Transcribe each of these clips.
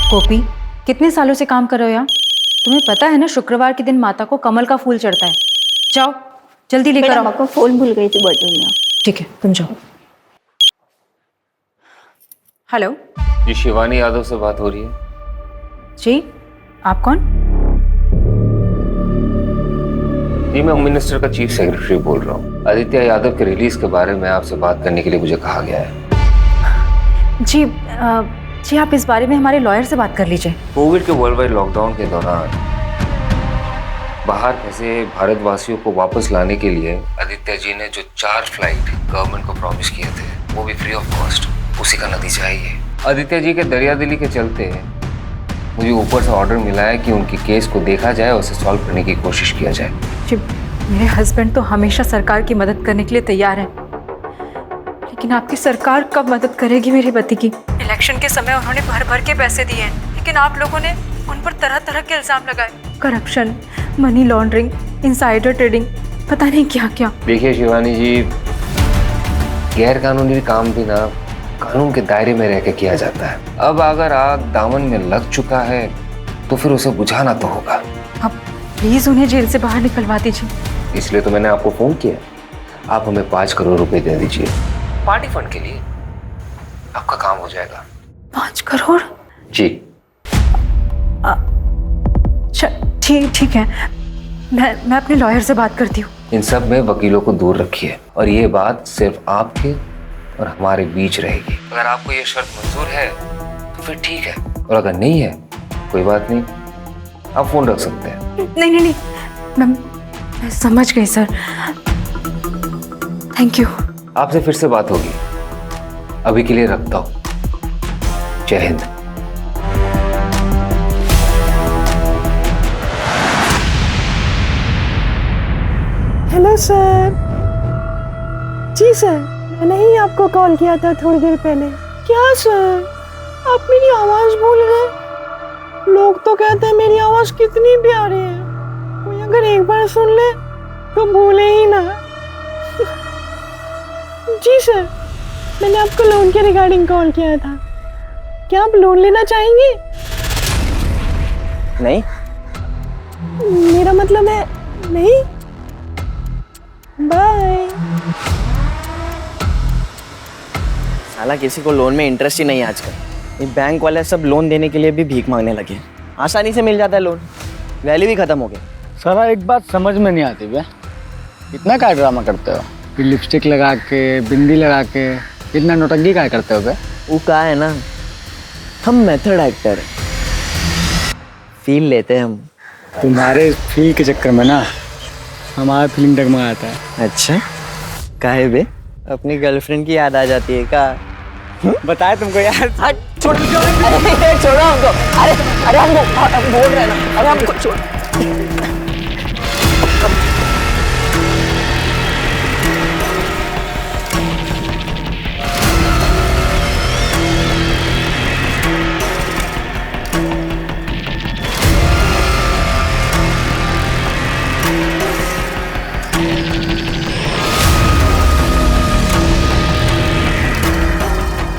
गोपी, कितने सालों से काम कर रहे हो यहाँ? तुम्हें पता है ना, शुक्रवार के दिन माता को कमल का फूल चढ़ता है। जाओ जल्दी लेकर आओ। को फूल भूल गई थी बॉटल में। ठीक है, तुम जाओ। हेलो जी, शिवानी यादव से बात हो रही है? जी, आप कौन? जी, मैं होम मिनिस्टर का चीफ सेक्रेटरी बोल रहा हूँ। आदित्य यादव के रिलीज के बारे में आपसे बात करने के लिए मुझे कहा गया है। जी आप इस बारे में हमारे लॉयर से बात कर लीजिए। कोविड के वर्ल्ड वाइड लॉकडाउन के दौरान बाहर फंसे भारतवासियों को वापस लाने के लिए आदित्य जी ने जो 4 फ्लाइट गवर्नमेंट को प्रॉमिस किए थे, वो भी फ्री ऑफ कॉस्ट, उसी का नतीजा है ये। आदित्य जी के दरियादिली के चलते मुझे ऊपर से ऑर्डर मिला है कि उनकी केस को देखा जाए और उसे सॉल्व करने की कोशिश किया जाए। जी, मेरे हस्बैंड तो हमेशा सरकार की मदद करने के लिए तैयार हैं, लेकिन आपकी सरकार कब मदद करेगी मेरे पति की? इलेक्शन के समय उन्होंने भर भर के पैसे दिए हैं, लेकिन आप लोगों ने उन पर तरह तरह के इल्जाम लगाए। Corruption, money laundering, insider trading, पता नहीं क्या क्या। देखिए शिवानी जी, गैर कानूनी काम भी ना कानून के दायरे में रह के किया जाता है। अब अगर आग दामन में लग चुका है तो फिर उसे बुझाना तो होगा। अब प्लीज उन्हें जेल से बाहर निकलवा दीजिए। इसलिए तो मैंने आपको फोन किया। आप हमें 5 करोड़ रुपए दे दीजिए पार्टी फंड के लिए, आपका काम हो जाएगा। 5 करोड़? जी ठीक है, मैं अपने लॉयर से बात करती हूँ। इन सब में वकीलों को दूर रखिए और ये बात सिर्फ आपके और हमारे बीच रहेगी। अगर आपको ये शर्त मंजूर है तो फिर ठीक है, और अगर नहीं है कोई बात नहीं, आप फोन रख सकते हैं। नहीं, मैं समझ गई सर, थैंक यू। आपसे फिर से बात होगी, अभी के लिए रखता हूँ। जय हिंद। Hello sir. जी सर, मैंने ही आपको कॉल किया था थोड़ी देर पहले। क्या सर, आप मेरी आवाज़ भूल गए? लोग तो कहते हैं मेरी आवाज़ कितनी प्यारी है, कोई अगर एक बार सुन ले तो भूले ही ना। जी सर, मैंने आपको लोन के रिगार्डिंग कॉल किया था। क्या आप लोन लेना चाहेंगे? नहीं। मेरा मतलब है नहीं। बाय। साला किसी को लोन में इंटरेस्ट ही नहीं है आजकल। ये बैंक वाले सब लोन देने के लिए भी भीख मांगने लगे। आसानी से मिल जाता है लोन, वैल्यू भी खत्म हो गया। सारा एक बात समझ में नहीं आती बे, इतना क्या ड्रामा करते हो? फिर लिपस्टिक लगा के, बिंदी लगा के इतना नौटंकी क्या करते हो बे? वो कहा है ना, हम मेथड एक्टर हैं, फील लेते हैं हम। तुम्हारे फील के चक्कर में ना हमारा फीलिंग डगमगाता है। अच्छा, काहे बे? अपनी गर्लफ्रेंड की याद आ जाती है का? बताए तुमको यार। छोड़ो हमको। अरे हमको बोल रहे हैं ना, अरे हमको छोड़।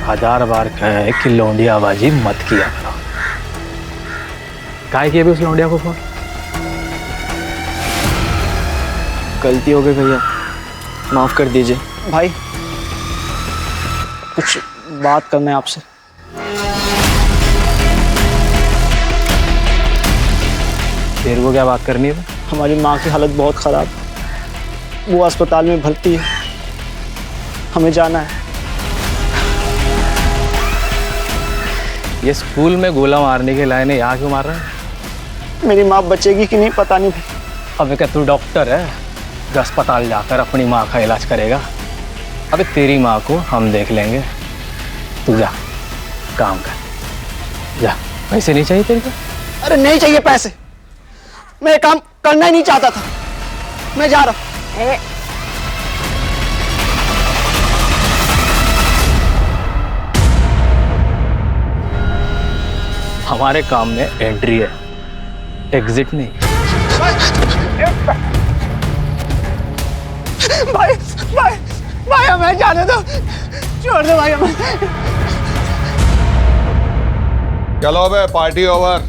हजार बार कहे कि लौंडियाबाजी मत किया करो। काहे किए भी उस लौंडिया को फोन? गलती हो गई भैया, माफ कर दीजिए। भाई कुछ बात करना है आपसे। तेरे को क्या बात करनी है? हमारी माँ की हालत बहुत ख़राब, वो अस्पताल में भर्ती है, हमें जाना है। ये स्कूल में गोला मारने के लायक है, यहाँ क्यों मार रहा है? मेरी माँ बचेगी कि नहीं पता नहीं भाई। अबे क्या तू डॉक्टर है जो अस्पताल जाकर अपनी माँ का इलाज करेगा? अबे तेरी माँ को हम देख लेंगे, तू जा काम कर, जा। पैसे नहीं चाहिए तेरे को? अरे नहीं चाहिए पैसे, मैं ये काम करना ही नहीं चाहता था, मैं जा रहा हूँ। हमारे काम में एंट्री है, एग्जिट नहीं। भाई हमें जाने दो, छोड़ दो भाई हमें। चलो अबे पार्टी ओवर।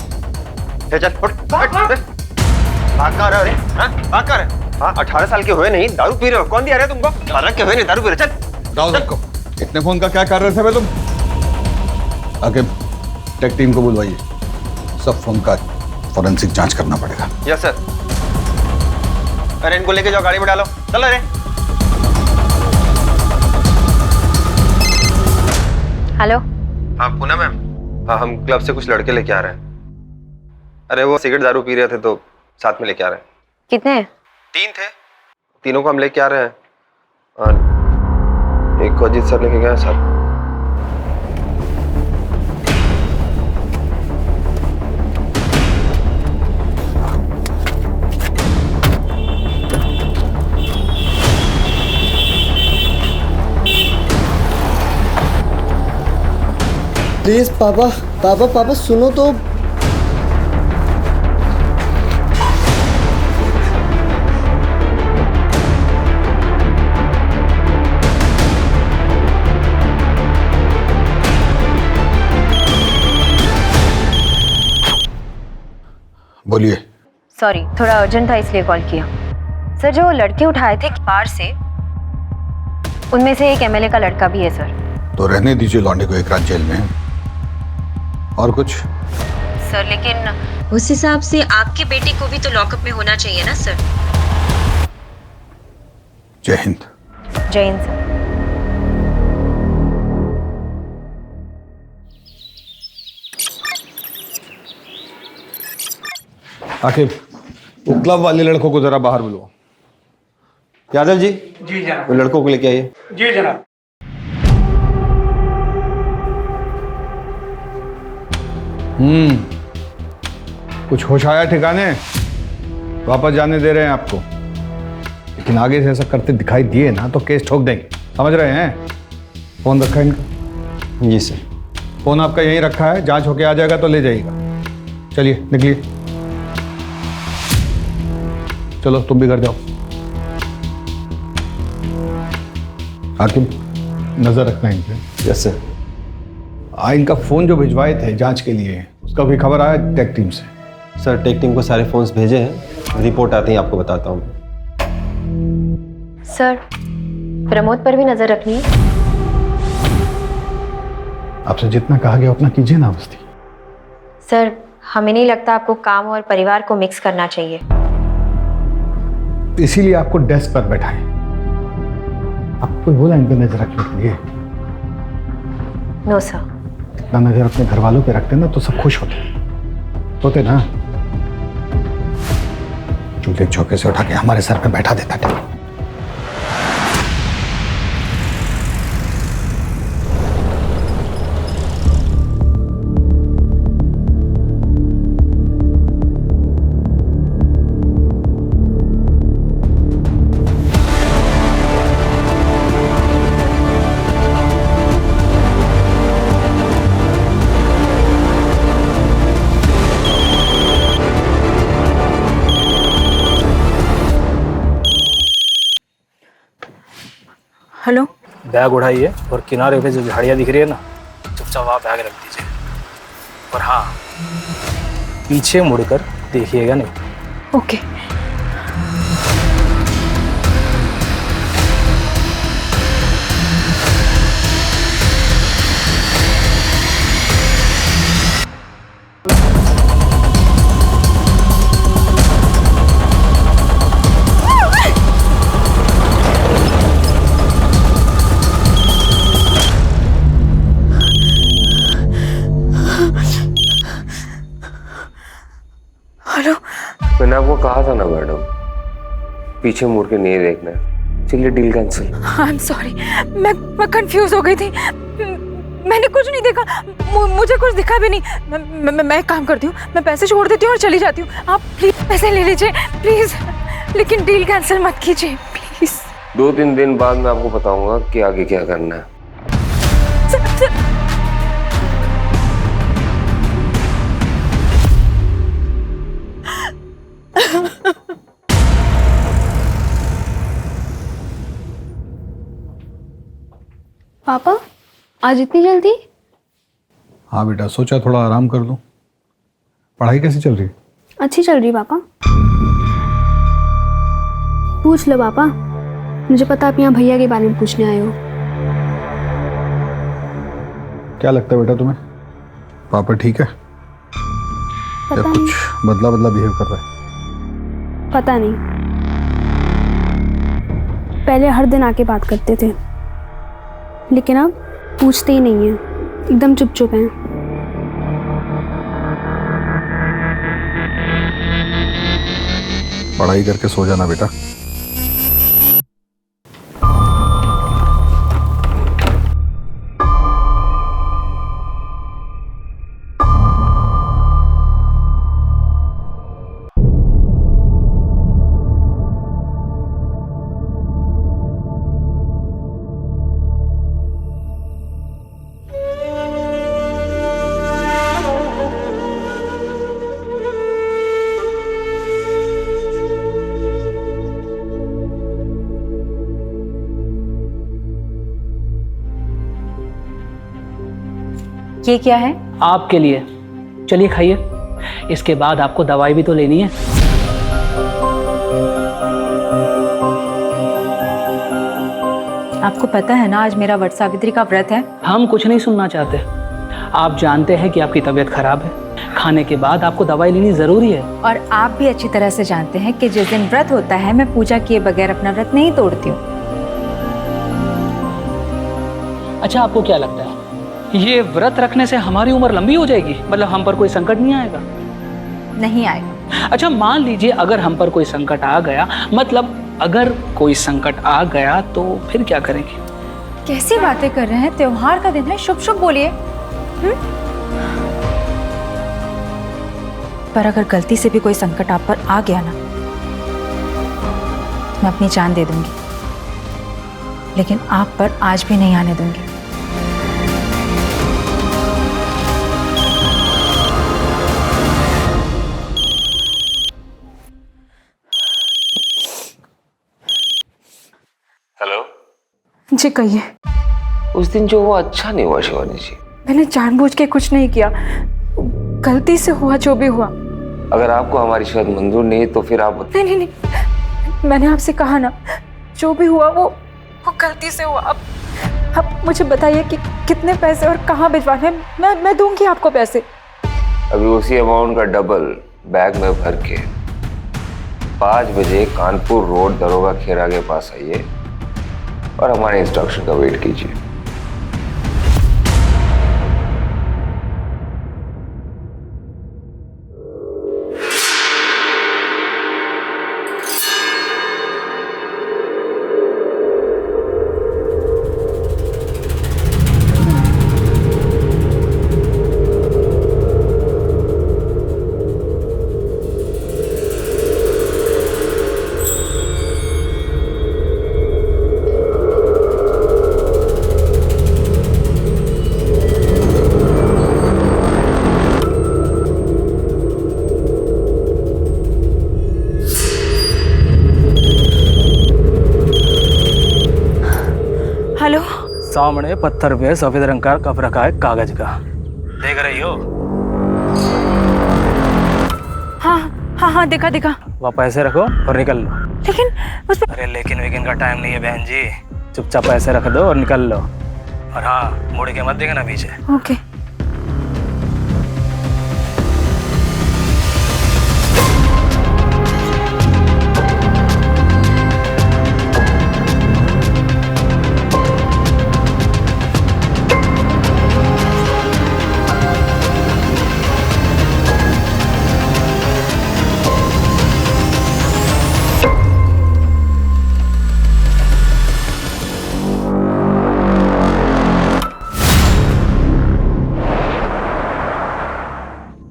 चल उठ, भाग कहाँ रहे हो रे? हाँ? भाग कहाँ रहे? हाँ 18 साल के हुए नहीं दारू पी रहे हो? कौन दिया रहे तुमको? 18 के हुए नहीं दारू पी रहे, चल जाओ सबको। इतने फोन का क्या कर रहे थे बे तुम? आके टेक टीम को बुलवाइए, सब फोन का फॉरेंसिक जांच करना पड़ेगा। Yes sir. अरे इनको लेके जाओ, गाड़ी में डालो, चलो रे। हेलो। हाँ पूनम मैम, हाँ हम क्लब से कुछ लड़के लेके आ रहे हैं। अरे वो सिगरेट दारू पी रहे थे तो साथ में लेके आ रहे हैं। कितने हैं? 3 थे, तीनों को हम लेके आ रहे हैं और एक को अजीत सर लेके गए सर। प्लीज पापा सुनो तो। बोलिए। सॉरी, थोड़ा अर्जेंट था इसलिए कॉल किया। सर जो लड़के उठाए थे बाहर से, उनमें से एक एमएलए का लड़का भी है सर। तो रहने दीजिए लौंडे को एक रात जेल में। और कुछ? सर लेकिन उस हिसाब से आपके बेटे को भी तो लॉकअप में होना चाहिए ना सर। जय हिंद। जय हिंद सर। आखिर वो क्लब वाले लड़कों को जरा बाहर बुलवाओ। यादव जी। जी जनाब। वो लड़कों को लेके आइए। जी जनाब। कुछ होश आया ठिकाने? वापस जाने दे रहे हैं आपको, लेकिन आगे से ऐसा करते दिखाई दिए ना तो केस ठोक देंगे, समझ रहे हैं? फोन रखा है इनका? जी सर। फोन आपका यहीं रखा है, जांच होके आ जाएगा तो ले जाइएगा। चलिए निकलिए, चलो तुम भी घर जाओ। हाकिम नजर रखना इन पे। Yes sir. इनका फोन जो भिजवाए थे जांच के लिए, उसका कोई खबर आया टेक टीम से? सर टेक टीम को सारे फोन्स भेजे हैं, रिपोर्ट आते ही आपको बताता हूँ। सर प्रमोद पर भी नजर रखनी है। आपसे जितना कहा गया उतना कीजिए ना बस्ती। सर हमें नहीं लगता आपको काम और परिवार को मिक्स करना चाहिए। इसीलिए आपको डेस्क पर बैठाएं। आपको बोला इन पे नजर रखने के लिए। No sir. इतना नजर अपने घर वालों पे रखते ना तो सब खुश होते ना। चूल्हे चौके से उठा के हमारे सर पे बैठा देता था। हेलो। बैग उठाइए और किनारे पे जो झाड़ियाँ दिख रही है ना, चुपचाप वहाँ बैग रख दीजिए। और हाँ, पीछे मुड़कर देखिएगा नहीं। ओके। हेलो। मैंने आपको कहा था ना मैडम, पीछे मुड़ के नहीं देखना है। चलिए deal cancel. I am sorry, मैं कंफ्यूज हो गई थी। मैंने कुछ नहीं देखा, मुझे कुछ दिखा भी नहीं। मैं एक काम करती हूँ, मैं पैसे छोड़ देती हूँ और चली जाती हूँ। आप प्लीज पैसे ले लीजिए प्लीज, लेकिन डील कैंसिल मत कीजिए प्लीज। 2-3 दिन बाद मैं आपको बताऊंगा कि आगे क्या करना है। पापा आज इतनी जल्दी? हाँ बेटा, सोचा थोड़ा आराम कर लूं। पढ़ाई कैसी चल रही है? अच्छी चल रही पापा। पूछ लो पापा, मुझे पता आप यहाँ भैया के बारे में पूछने आए हो। क्या लगता है बेटा तुम्हें, पापा ठीक है या पता कुछ नहीं, बदला बदला बिहेव कर रहा है? पता नहीं। पहले हर दिन आके बात करते थे, लेकिन अब पूछते ही नहीं है, एकदम चुप चुप हैं। पढ़ाई करके सो जाना बेटा। ये क्या है? आपके लिए, चलिए खाइए। इसके बाद आपको दवाई भी तो लेनी है। आपको पता है ना आज मेरा वट सावित्री का व्रत है। हम कुछ नहीं सुनना चाहते। आप जानते हैं कि आपकी तबीयत खराब है, खाने के बाद आपको दवाई लेनी जरूरी है। और आप भी अच्छी तरह से जानते हैं कि जिस दिन व्रत होता है मैं पूजा किए बगैर अपना व्रत नहीं तोड़ती हूँ। अच्छा, आपको क्या लगता है ये व्रत रखने से हमारी उम्र लंबी हो जाएगी? मतलब हम पर कोई संकट नहीं आएगा? नहीं आएगा। अच्छा, मान लीजिए अगर हम पर कोई संकट आ गया, मतलब अगर कोई संकट आ गया तो फिर क्या करेंगे? कैसी बातें कर रहे हैं? त्योहार का दिन है, शुभ शुभ बोलिए। पर अगर गलती से भी कोई संकट आप पर आ गया ना, मैं अपनी जान दे दूंगी, लेकिन आप पर आज भी नहीं आने दूंगी। हेलो जी कहिए। उस दिन जो हुआ अच्छा नहीं हुआ शिवानी जी। मैंने जानबूझ के कुछ नहीं किया, गलती से हुआ जो भी हुआ। अगर आपको हमारी शायद मंजूर नहीं तो फिर आप नहीं नहीं नहीं, मैंने आपसे कहा ना, जो भी हुआ वो गलती से हुआ। अब मुझे बताइए कि कितने पैसे और कहाँ भिजवाने हैं। मैं दूंगी आपको पैसे। अभी उसी अमाउंट का डबल बैग में भर के 5 बजे कानपुर रोड दरोगा खेरा के पास आइए और हमारे इंस्ट्रक्शन का वेट कीजिए। हेलो। सामने पत्थर पे सफेद रंग का कप रखा है कागज का, देख रही हो? हाँ हाँ हाँ, दिखा दिखा। वह पैसे रखो और निकल लो। लेकिन उस अरे लेकिन वेकिन का टाइम नहीं है बहन जी, चुपचाप पैसे रख दो और निकल लो। और हाँ, मुड़ के मत देखना पीछे। ओके।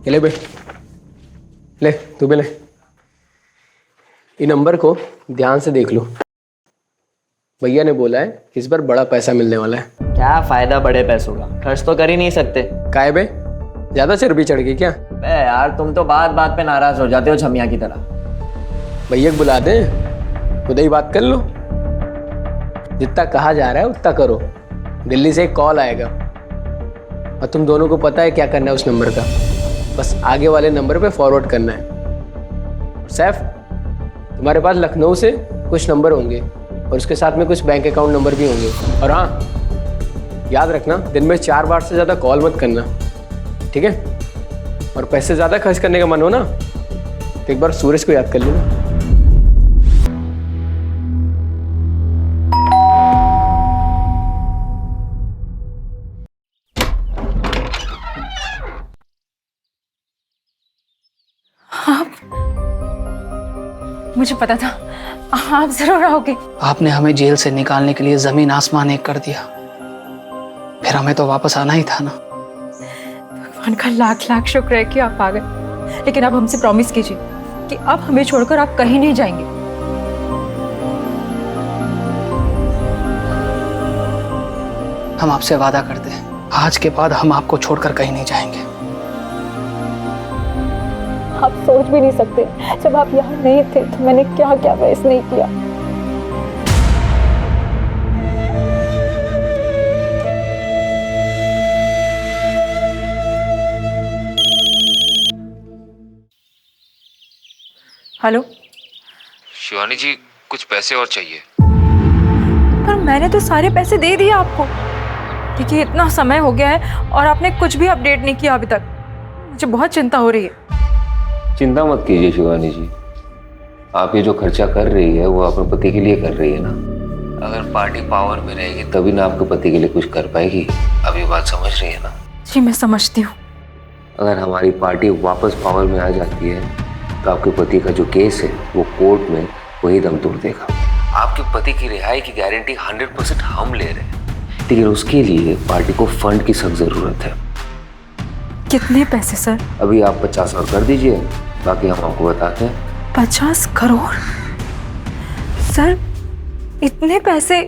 ले बे, ले तू भी ले। ये नंबर को ध्यान से देख लो। भैया ने बोला है कि इस बार बड़ा पैसा मिलने वाला है। क्या फायदा बड़े पैसों का, खर्च तो कर ही नहीं सकते। काहे बे, ज्यादा चर्बी चढ़ गई क्या? बे यार, तुम तो बात बात पे नाराज हो जाते हो छमिया की तरह। भैया को बुला दे, खुद ही बात कर लो। जितना कहा जा रहा है उतना करो। दिल्ली से एक कॉल आएगा, और तुम दोनों को पता है क्या करना है उस नंबर का। बस आगे वाले नंबर पे फॉरवर्ड करना है। और सैफ, तुम्हारे पास लखनऊ से कुछ नंबर होंगे और उसके साथ में कुछ बैंक अकाउंट नंबर भी होंगे। और हाँ, याद रखना दिन में 4 बार से ज़्यादा कॉल मत करना, ठीक है? और पैसे ज़्यादा खर्च करने का मन हो ना तो एक बार सूरज को याद कर लेना। मुझे पता था आप जरूर आओगे। आपने हमें जेल से निकालने के लिए जमीन आसमान एक कर दिया, फिर हमें तो वापस आना ही था ना। भगवान का लाख लाख शुक्र है कि आप आ गए, लेकिन आप हमसे प्रॉमिस कीजिए कि अब हमें छोड़कर आप कहीं नहीं जाएंगे। हम आपसे वादा करते हैं, आज के बाद हम आपको छोड़कर कहीं नहीं जाएंगे। आप सोच भी नहीं सकते, जब आप यहाँ नहीं थे तो मैंने क्या क्या बहस नहीं किया। हेलो शिवानी जी, कुछ पैसे और चाहिए। पर मैंने तो सारे पैसे दे दिए आपको। देखिए, इतना समय हो गया है और आपने कुछ भी अपडेट नहीं किया अभी तक। मुझे बहुत चिंता हो रही है। चिंता मत कीजिए शिवानी जी, आप ये जो खर्चा कर रही है वो अपने पति के लिए कर रही है ना। अगर पार्टी पावर में रहेगी तभी ना आपके पति के लिए कुछ कर पाएगी। अब ये बात समझ रही है ना? जी मैं समझती हूँ। अगर हमारी पार्टी वापस पावर में आ जाती है तो आपके पति का जो केस है वो कोर्ट में वही दम तोड़ देगा। आपके पति की रिहाई की गारंटी 100% हम ले रहे हैं, लेकिन उसके लिए पार्टी को फंड की सख्त जरूरत है। कितने पैसे सर? अभी आप 50 और कर दीजिए, बाकी हम आपको बताते हैं। 50 करोड़? सर इतने पैसे,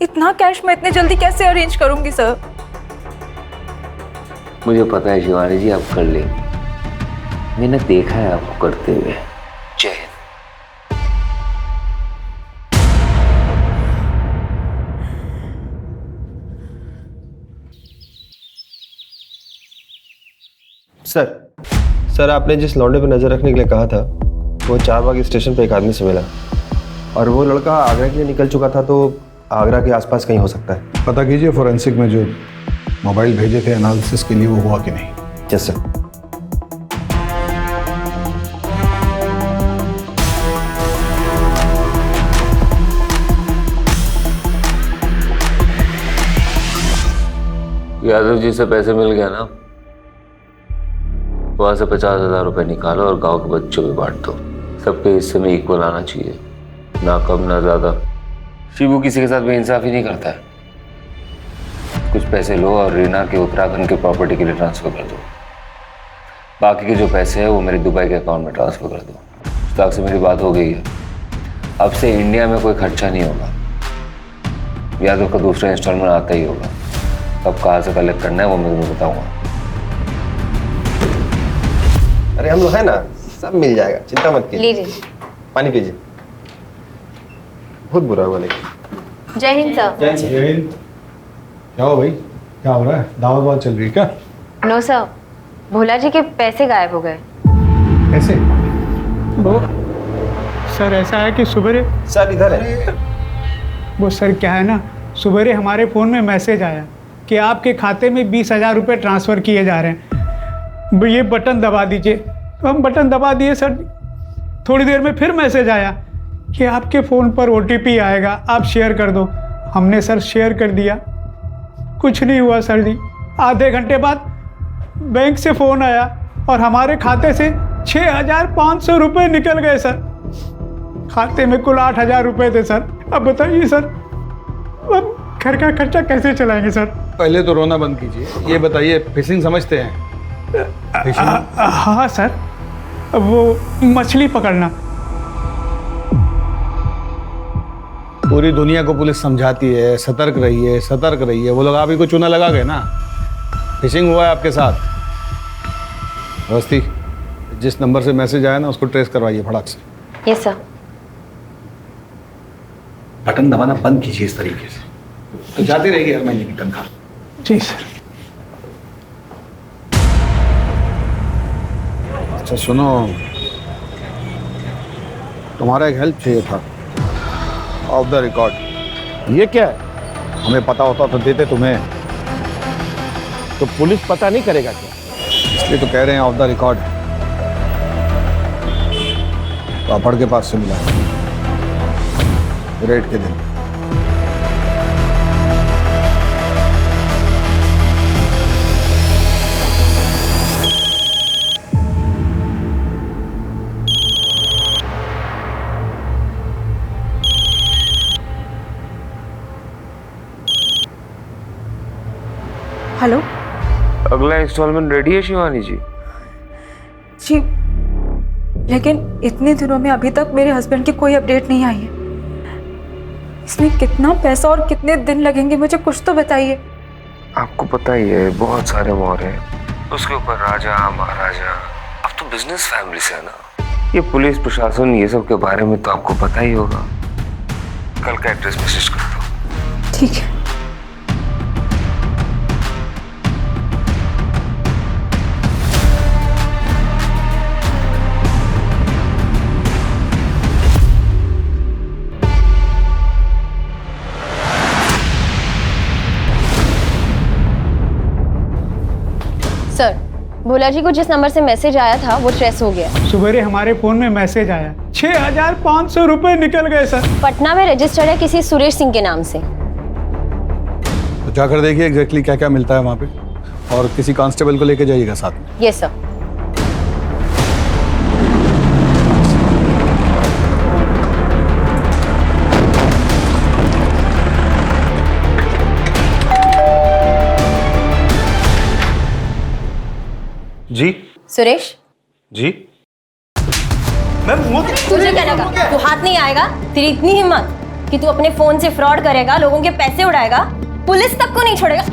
इतना कैश मैं इतने जल्दी कैसे अरेंज करूंगी सर? मुझे पता है शिवानी जी, आप कर लेंगे। मैंने देखा है आपको करते हुए। जय हिंद। सर आपने जिस लौंडे पे नजर रखने के लिए कहा था वो 4 बाग स्टेशन पे एक आदमी से मिला, और वो लड़का आगरा के लिए निकल चुका था, तो आगरा के आसपास कहीं हो सकता है। पता कीजिए फोरेंसिक में जो मोबाइल भेजे थे एनालिसिस के लिए वो हुआ कि नहीं। Yes sir. यादव जी से पैसे मिल गया ना, वहां से 50,000 रुपए निकालो और गांव के बच्चों में बांट दो। सबके हिस्से में इक्वल आना चाहिए, ना कम ना ज्यादा। शिबू किसी के साथ बेइंसाफी नहीं करता है। कुछ पैसे लो और रीना के उत्तराखंड के प्रॉपर्टी के लिए ट्रांसफर कर दो। बाकी के जो पैसे हैं वो मेरे दुबई के अकाउंट में ट्रांसफर कर दो। मुश्ताक से मेरी बात हो गई है, अब से इंडिया में कोई खर्चा नहीं होगा। यादव का दूसरा इंस्टॉलमेंट आता ही होगा। कब कहाँ से कलेक्ट करना है वो मैं तुम्हें बताऊंगा। अरे हम लोग है ना, सब मिल जाएगा, चिंता मत कीजिए। पानी पीजिए। बहुत बुरा हुआ लेकिन। जय हिंद सर। जय हिंद। क्या हो भाई, क्या हो रहा है? दावत वावत चल रही है क्या? नो सर, भोला जी के पैसे गायब हो गए। कैसे? वो सर ऐसा है कि सुबह सर इधर है। वो सर क्या है ना, सुबह हमारे फ़ोन में मैसेज आया कि आपके खाते में 20,000 रुपये ट्रांसफ़र किए जा रहे हैं, ये बटन दबा दीजिए। तो हम बटन दबा दिए सर। थोड़ी देर में फिर मैसेज आया कि आपके फ़ोन पर OTP आएगा, आप शेयर कर दो। हमने सर शेयर कर दिया, कुछ नहीं हुआ सर जी। आधे घंटे बाद बैंक से फ़ोन आया और हमारे खाते से 6,500 रुपये निकल गए सर। खाते में कुल 8,000 रुपये थे सर। अब बताइए सर, अब घर का खर्चा कैसे चलाएंगे सर? पहले तो रोना बंद कीजिए, ये बताइए फिशिंग समझते हैं? हाँ सर, वो मछली पकड़ना। पूरी दुनिया को पुलिस समझाती है सतर्क रहिए सतर्क रहिए, वो लोग आप ही को चूना लगा गए ना। फिशिंग हुआ है आपके साथ। अवस्थी, जिस नंबर से मैसेज आया ना उसको ट्रेस करवाइए फटाक से। Yes sir. बटन दबाना बंद कीजिए इस तरीके से, तो जाती रहेगी हर महीने की तनख्वाह। जी सर। अच्छा सुनो, तुम्हारा एक हेल्प चाहिए था, ऑफ द रिकॉर्ड। ये क्या है? हमें पता होता तो देते तुम्हें। तो पुलिस पता नहीं करेगा क्या? इसलिए तो कह रहे हैं ऑफ द रिकॉर्ड। पापड़ के पास से मिला, रेड के दिन। हेलो अगला इंस्टॉलमेंट रेडी है शिवानी जी? जी, लेकिन इतने दिनों में अभी तक मेरे हस्बैंड की कोई अपडेट नहीं आई है। इसमें कितना पैसा और कितने दिन लगेंगे, मुझे कुछ तो बताइए। आपको पता ही है बहुत सारे मोहर हैं, उसके ऊपर राजा महाराजा। अब तो बिजनेस फैमिली से है ना, ये पुलिस प्रशासन ये सब के बारे में तो आपको पता ही होगा। कल का एड्रेस मैसेज कर दो। ठीक है। सर, भोला जी को जिस नंबर से मैसेज आया था वो ट्रेस हो गया। सुबह हमारे फोन में मैसेज आया, 6,500 रुपए निकल गए सर। पटना में रजिस्टर्ड है किसी सुरेश सिंह के नाम से। तो जाकर देखिए एग्जैक्टली क्या क्या मिलता है वहाँ पे, और किसी कांस्टेबल को लेके जाइएगा साथ में। Yes sir. जी सुरेश, जी मैम, हुआ क्या? तुझे क्या लगा तू हाथ नहीं आएगा? तेरी इतनी हिम्मत कि तू अपने फोन से फ्रॉड करेगा, लोगों के पैसे उड़ाएगा, पुलिस तक को नहीं छोड़ेगा।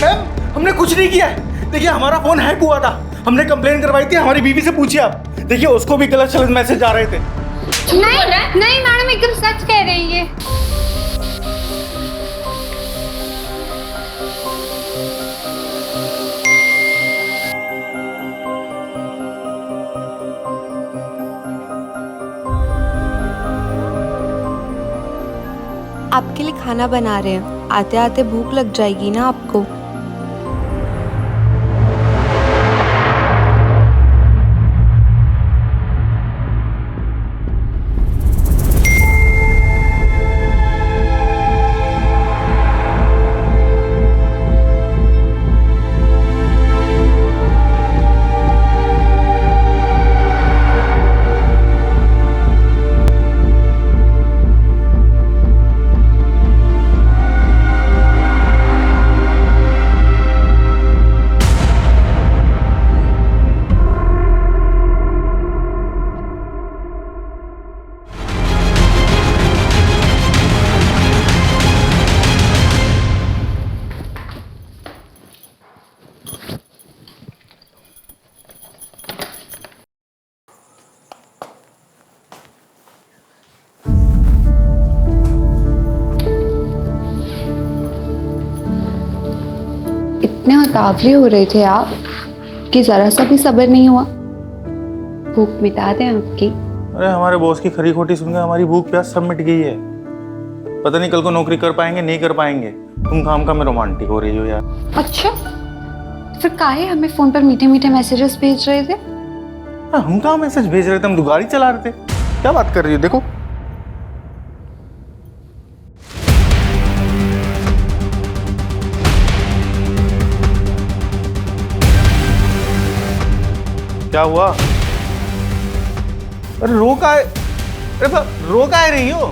मैम, हमने कुछ नहीं किया है। देखिए, हमारा फोन हैक हुआ था, हमने कंप्लेन करवाई थी। हमारी बीवी से पूछिए आप, देखिए उसको भी गलत सलत मैसेज आ रहे थे। नहीं मैडम, एकदम सच कह रही है। आपके लिए खाना बना रहे हैं, आते आते भूख लग जाएगी ना आपको। इतने उतावले हो रहे थे आप कि जरा सा भी सब्र नहीं हुआ। भूख मिटा दें आपकी। अरे हमारे बॉस की खरी खोटी सुनकर हमारी भूख प्यास सब मिट गई है। पता नहीं कल को नौकरी कर पाएंगे नहीं कर पाएंगे। तुम काम में रोमांटिक हो रही हो यार। अच्छा, फिर काहे हमें फोन पर मीठे मीठे मैसेजेस भेज रहे थे? हम कहाँ मैसेज भेज रहे थे, हम तो गाड़ी चला रहे थे। क्या बात कर रही हो? देखो क्या हुआ? अरे रो का है? अरे रो का है रही हो?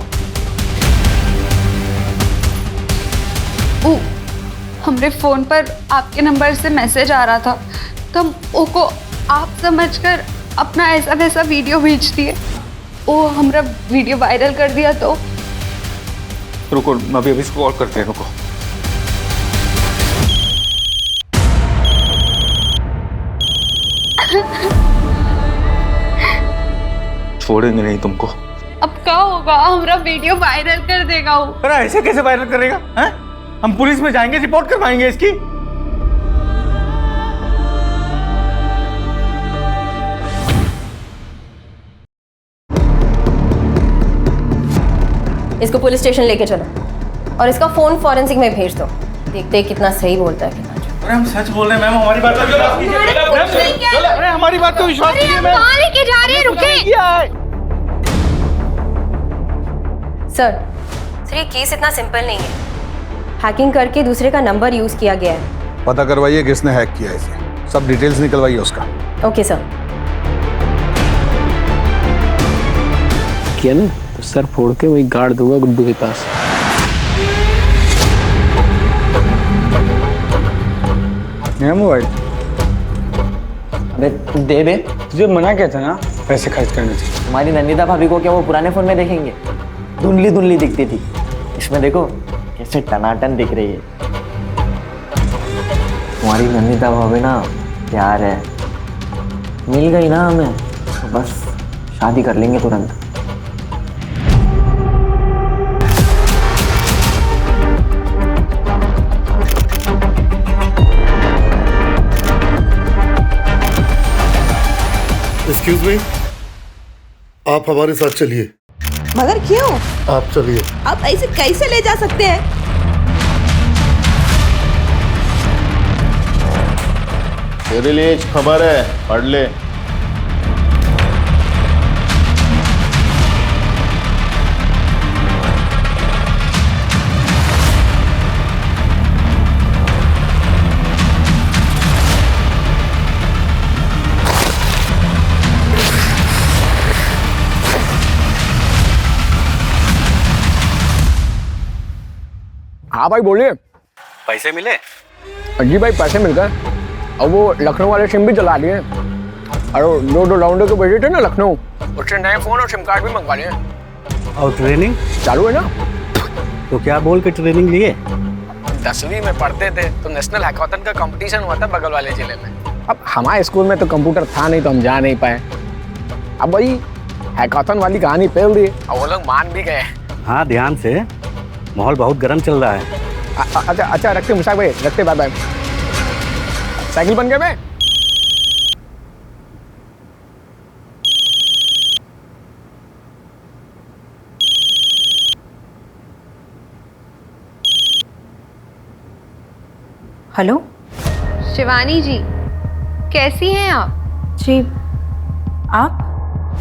हमरे फोन पर आपके नंबर से मैसेज आ रहा था तो हम को आप समझकर अपना ऐसा वैसा वीडियो भेज दिए। वो हमारा वीडियो वायरल कर दिया। तो रुको, अभी इसको कॉल करते हैं। रुको, छोड़ेंगे नहीं तुमको। अब क्या होगा? हमारा वीडियो वायरल कर देगा वो। अरे ऐसे कैसे वायरल करेगा? हैं? हम पुलिस में जाएंगे, रिपोर्ट करवाएंगे इसकी। इसको पुलिस स्टेशन लेके चलो और इसका फोन फॉरेंसिक में भेज दो। देखते हैं कितना सही बोलता है कितना झूठ। अरे हम सच बोल रहे हैं मैम, हमारी बात पर विश्वास कीजिए। अरे हमारी बात को विश्वास कीजिए मैम। कहाँ लेके जा रहे हैं? रुके सर, ये केस इतना सिंपल नहीं है। हैकिंग करके दूसरे का नंबर यूज किया गया है। पता करवाइए किसने हैक किया इसे, सब डिटेल्स निकलवाइए उसका। Okay sir. किया ना तो सर फोड़ के वही गाड़ दूंगा गुड्डू के पास। मोबाइल अबे दे बे, तुझे मना किया था ना पैसे खर्च करने से। तुम्हारी नंदिता भाभी को क्या वो पुराने फोन में देखेंगे? धुंधली धुंधली दिखती थी, इसमें देखो कैसे टनाटन दिख रही है। तुम्हारी नंदिता भाभी ना प्यार है, मिल गई ना हमें तो बस शादी कर लेंगे तुरंत। एक्सक्यूज मी, आप हमारे साथ चलिए। मगर क्यों? आप चलिए। आप ऐसे कैसे ले जा सकते हैं? तेरे लिए एक खबर है, पढ़ ले। हाँ भाई बोलिए। पैसे मिले? जी भाई पैसे मिल गए, और वो लखनऊ वाले सिम भी चला लिए, और दो राउंडर को भेजे थे ना लखनऊ, उससे नए फोन और सिम कार्ड भी मंगवा लिए। और ट्रेनिंग चालू है ना? तो क्या बोल के ट्रेनिंग लिए? 10वीं में पढ़ते थे तो नेशनल हैकाथन का कंपटीशन हुआ था बगल वाले जिले में। अब हमारे स्कूल में तो कंप्यूटर था नहीं तो हम जा नहीं पाए। अब वही हैकाथन वाली कहानी फैल दी और वो लोग मान भी गए। हाँ ध्यान से, माहौल बहुत गर्म चल रहा है। अच्छा रखते मुशाक भाई, रखते, बाय बाय। साइकिल बन गए मैं। हेलो शिवानी जी, कैसी हैं आप? जी, आप?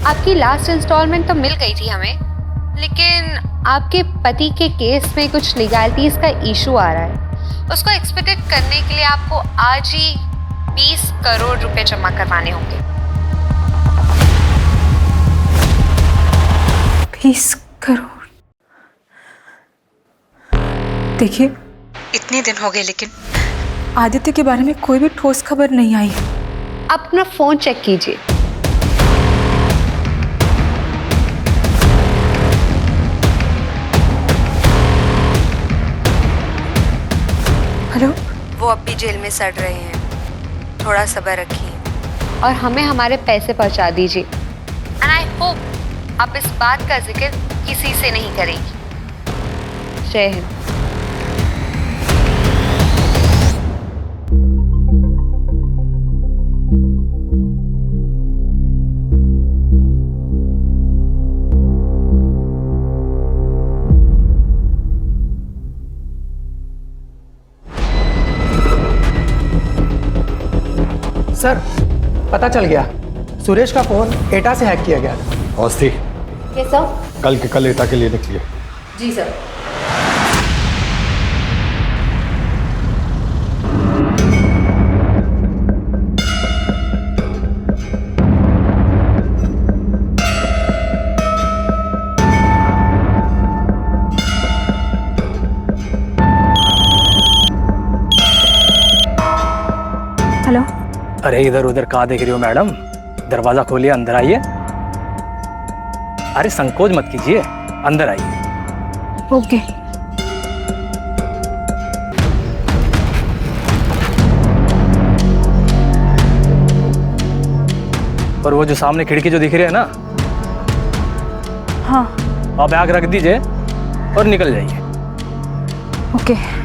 आपकी लास्ट इंस्टॉलमेंट तो मिल गई थी हमें, लेकिन आपके पति के केस में कुछ लीगैलिटीज का इशू आ रहा है। उसको एक्सपेक्टेड करने के लिए आपको आज ही 20 करोड़ रुपए जमा करवाने होंगे। 20 करोड़? देखिए, इतने दिन हो गए लेकिन आदित्य के बारे में कोई भी ठोस खबर नहीं आई। आप अपना फोन चेक कीजिए। हेलो, वो अब भी जेल में सड़ रहे हैं, थोड़ा सब्र रखिए और हमें हमारे पैसे पहुंचा दीजिए। एंड आई होप आप इस बात का जिक्र किसी से नहीं करेंगी। जय हिंद। सर, पता चल गया, सुरेश का फोन एटा से हैक किया गया था। औस्ती, यस सर। कल के कल एटा के लिए निकलिए। जी सर। हेलो। अरे इधर उधर कहाँ देख रही हो मैडम? दरवाजा खोलिए, अंदर आइए। अरे संकोच मत कीजिए, अंदर आइए। ओके। और वो जो सामने खिड़की जो दिख रही है ना, हाँ, आप बैग रख दीजिए और निकल जाइए। ओके।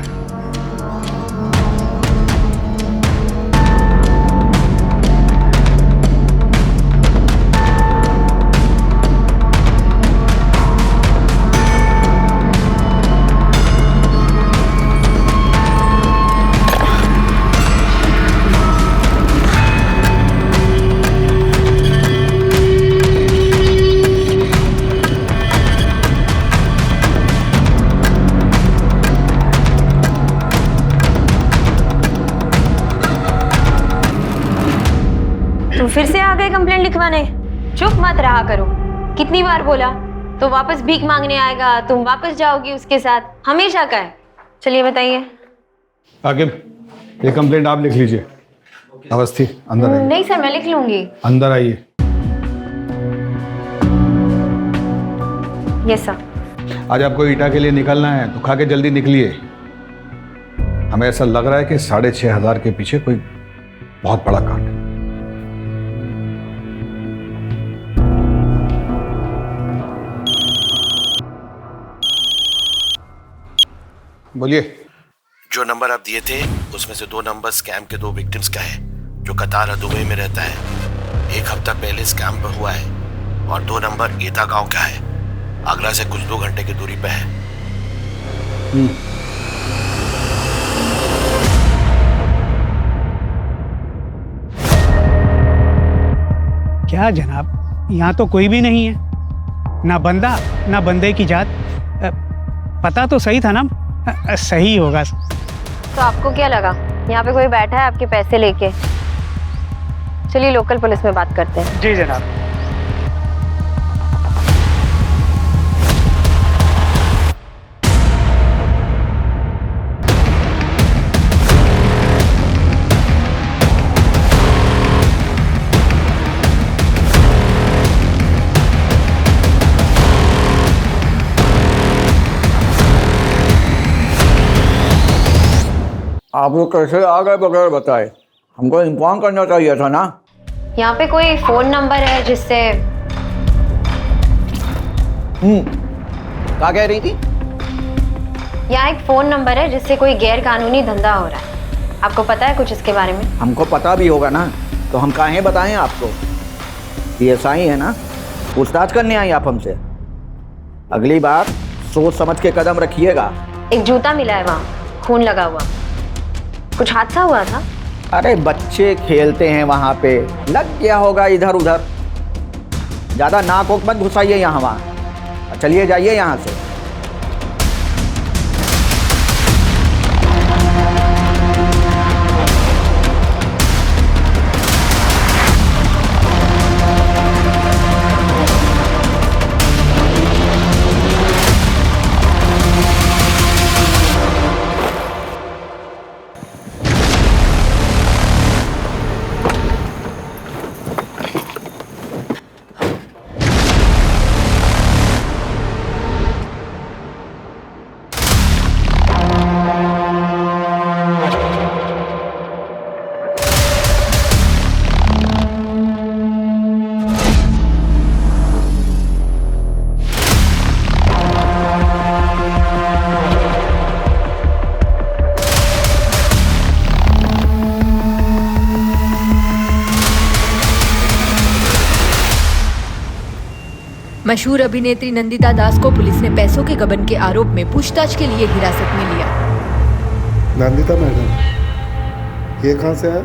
कंप्लेंट लिखवाने? चुप मत रहा करो। कितनी बार बोला तो वापस भीख मांगने आएगा, तुम वापस जाओगी उसके साथ, हमेशा का है। चलिए बताइए। आकिब, ये कंप्लेंट आप लिख लीजिए। अवस्थी अंदर आइए। नहीं सर, मैं लिख लूंगी। अंदर आइए। Yes sir. आज आपको ईटा के लिए निकलना है तो खा के जल्दी निकलिए। हमें ऐसा लग रहा है कि 6,500 के पीछे कोई बहुत बड़ा कांड है। बोलिए। जो नंबर आप दिए थे उसमें से 2 नंबर स्कैम के 2 विक्टिम्स का है जो कतार दुबई में रहता है। 1 हफ्ता पहले स्कैम पर हुआ है और 2 नंबर ईटा गांव का है, आगरा से कुछ 2 घंटे की दूरी पे है। क्या जनाब, यहाँ तो कोई भी नहीं है, ना बंदा ना बंदे की जात। पता तो सही था ना? सही होगा। तो आपको क्या लगा यहाँ पे कोई बैठा है आपके पैसे लेके? चलिए लोकल पुलिस में बात करते हैं। जी जनाब। आप लोग कैसे आ गए बगैर बताए? हमको इन्फॉर्म करना चाहिए था ना। यहाँ पे कोई फोन नंबर है जिससे? क्या कह रही थी? यहाँ एक फोन नंबर है जिससे कोई गैर कानूनी धंधा हो रहा है। आपको पता है कुछ इसके बारे में? हमको पता भी होगा ना, तो हम काहे बताएं आपको? PSI है ना, पूछताछ करने आई आप हमसे। अगली बार सोच समझ के कदम रखिएगा। एक जूता मिला है वहाँ, खून लगा हुआ। कुछ हादसा हुआ था? अरे बच्चे खेलते हैं वहाँ पे, लग गया होगा इधर उधर। ज़्यादा नाक ओक मत घुसाइए यहाँ वहाँ। चलिए जाइए यहाँ से। मशहूर अभिनेत्री नंदिता दास को पुलिस ने पैसों के गबन के आरोप में पूछताछ के लिए हिरासत में लिया। नंदिता मैडम, ये कहाँ से आया?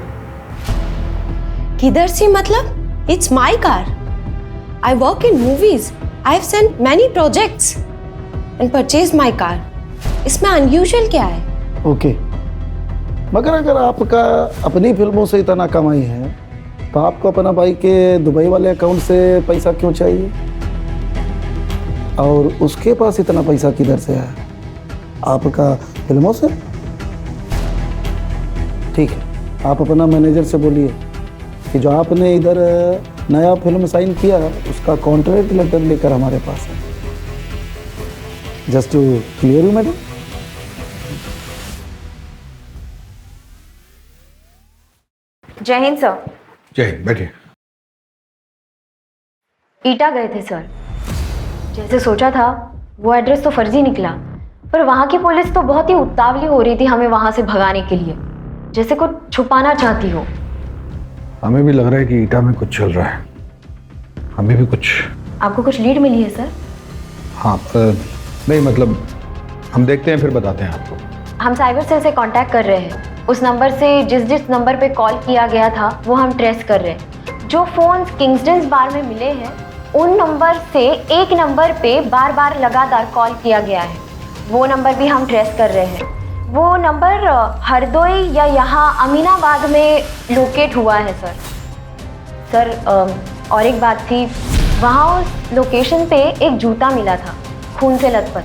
किधर से मतलब? It's my car. I work in movies. I have sent many projects and purchase my car. इसमें अनयूजुअल क्या है? ओके, मगर अगर आपका अपनी फिल्मों से इतना कमाई है तो आपको अपना भाई के दुबई वाले अकाउंट से पैसा क्यों चाहिए? और उसके पास इतना पैसा किधर से आया? आपका फिल्मों से? ठीक है, आप अपना मैनेजर से बोलिए कि जो आपने इधर नया फिल्म साइन किया उसका कॉन्ट्रैक्ट लेटर लेकर हमारे पास है। Just to clear you madam. जय हिंद सर। जय हिंद, बैठिए। ईटा गए थे सर। जैसे सोचा था वो एड्रेस तो फर्जी निकला, पर वहाँ की पुलिस तो बहुत ही उतावली हो रही थी हमें वहाँ से भगाने के लिए, जैसे कुछ छुपाना चाहती हो। हमें भी लग रहा है कि ईटा में कुछ चल रहा है। हमें भी कुछ। आपको कुछ लीड मिली है सर? हाँ, नहीं मतलब हम देखते हैं फिर बताते हैं आपको। हम साइबर सेल से कांटेक्ट कर रहे हैं। उस नंबर से जिस नंबर पे कॉल किया गया था वो हम ट्रेस कर रहे हैं। जो फ़ोन किंगस्टन बार में मिले हैं उन नंबर से एक नंबर पे बार बार लगातार कॉल किया गया है, वो नंबर भी हम ट्रेस कर रहे हैं। वो नंबर हरदोई या यहाँ अमीनाबाद में लोकेट हुआ है सर। और एक बात थी, वहाँ उस लोकेशन पे एक जूता मिला था, खून से लथपथ।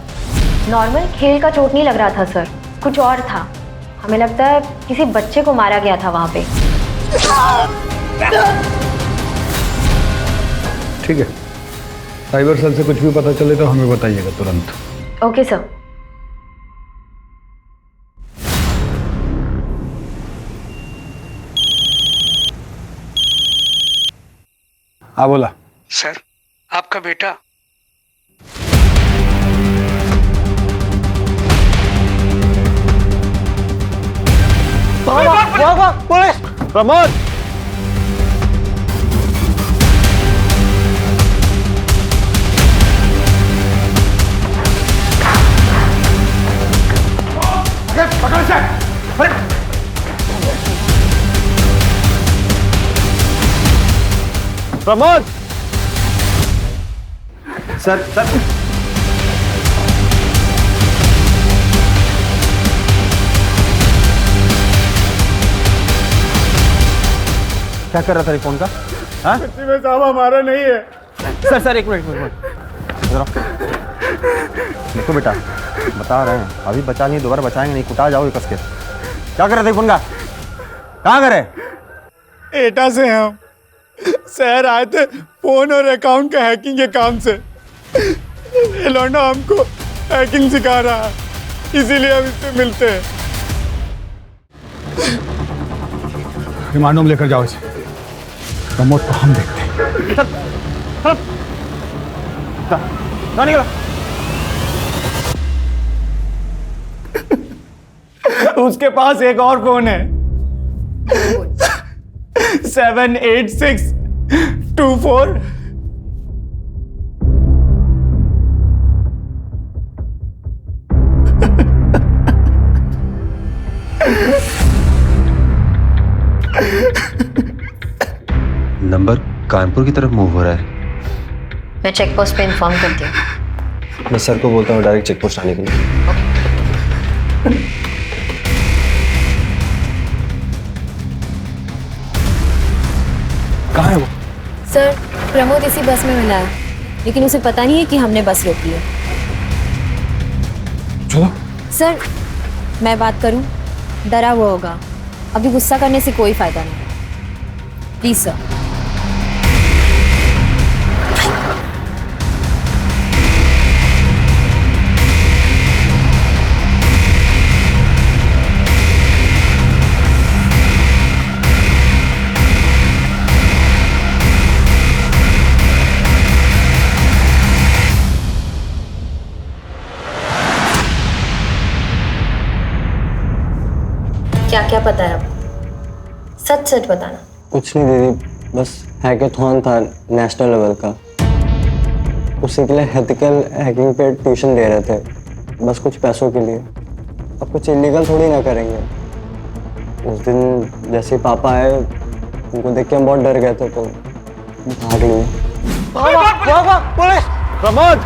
नॉर्मल खेल का चोट नहीं लग रहा था सर, कुछ और था। हमें लगता है किसी बच्चे को मारा गया था वहाँ पे। ठीक है, साइबर सेल से कुछ भी पता चले तो हमें बताइएगा तुरंत। Okay sir. हाँ बोला। सर, आपका बेटा पुलिस! प्रमोद! पकड़ से! प्रमोद! सर सर क्या कर रहा था फोन का? हाँ? में साहब हमारा नहीं है। सर सर एक मिनट देखो बेटा, बता रहे हैं अभी बचा नहीं, दोबारा बचाएंगे नहीं, कुटा जाओगे कस के। क्या कर रहे थे फोन का? कहाँ करे? एटा से हम शहर आए थे फोन और अकाउंट का हैकिंग के काम से। ये लौंडा हमको हैकिंग सिखा रहा है, इसीलिए हम इससे मिलते हैं। रिमांड में लेकर जाओ इसे, प्रमोद को हम देखते हैं। उसके पास एक और फोन है, 78624। नंबर कानपुर की तरफ मूव हो रहा है। मैं चेक पोस्ट पे इन्फॉर्म करती हूँ। मैं सर को बोलता हूँ डायरेक्ट चेक पोस्ट आने के लिए। कहाँ है वो? सर, प्रमोद इसी बस में मिला है, लेकिन उसे पता नहीं है कि हमने बस रोकी है। चलो। सर, मैं बात करूं? डरा हुआ होगा, अभी गुस्सा करने से कोई फायदा नहीं। Please sir. क्या क्या पता है आपको? सच सच बताना। कुछ नहीं दीदी, बस हैकेथॉन था नेशनल लेवल का, उसी के लिए एथिकल हैकिंग पे ट्यूशन ले रहे थे, बस कुछ पैसों के लिए। अब कुछ इलीगल थोड़ी ना करेंगे। उस दिन जैसे पापा आए, उनको देख के हम बहुत डर गए थे तो भाग लिए। पुलिस! प्रमोद!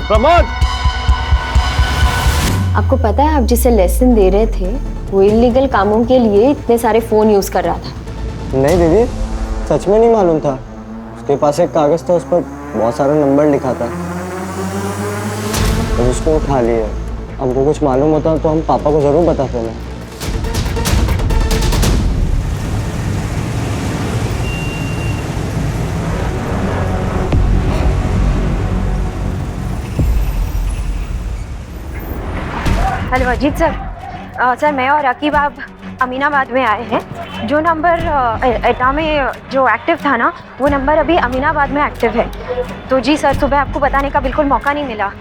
प्रमोद! आपको पता है आप जिसे लेसन दे रहे थे वो इलीगल कामों के लिए इतने सारे फोन यूज कर रहा था? नहीं दीदी, सच में नहीं मालूम था। उसके पास एक कागज था, उस पर बहुत सारा नंबर लिखा था, तो उसको उठा लिए। हमको कुछ मालूम होता तो हम पापा को जरूर बताते ना। Hello Ajit sir. सर, मैं और रकीब आप अमीनाबाद में आए हैं। जो नंबर एटा में जो एक्टिव था ना, वो नंबर अभी अमीनाबाद में एक्टिव है। तो जी सर, सुबह आपको बताने का बिल्कुल मौका नहीं मिला,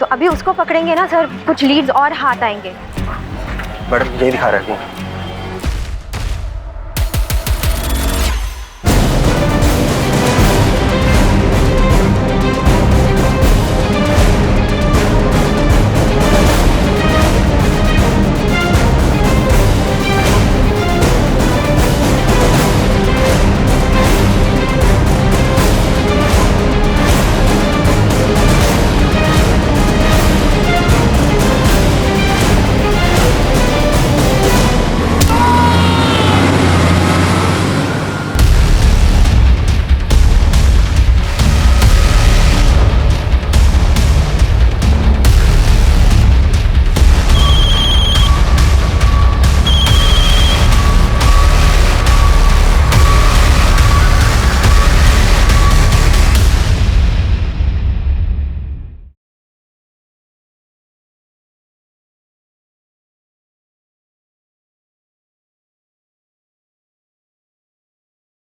तो अभी उसको पकड़ेंगे ना सर, कुछ लीड्स और हाथ आएंगे। मैडम, ये दिखा रहा है।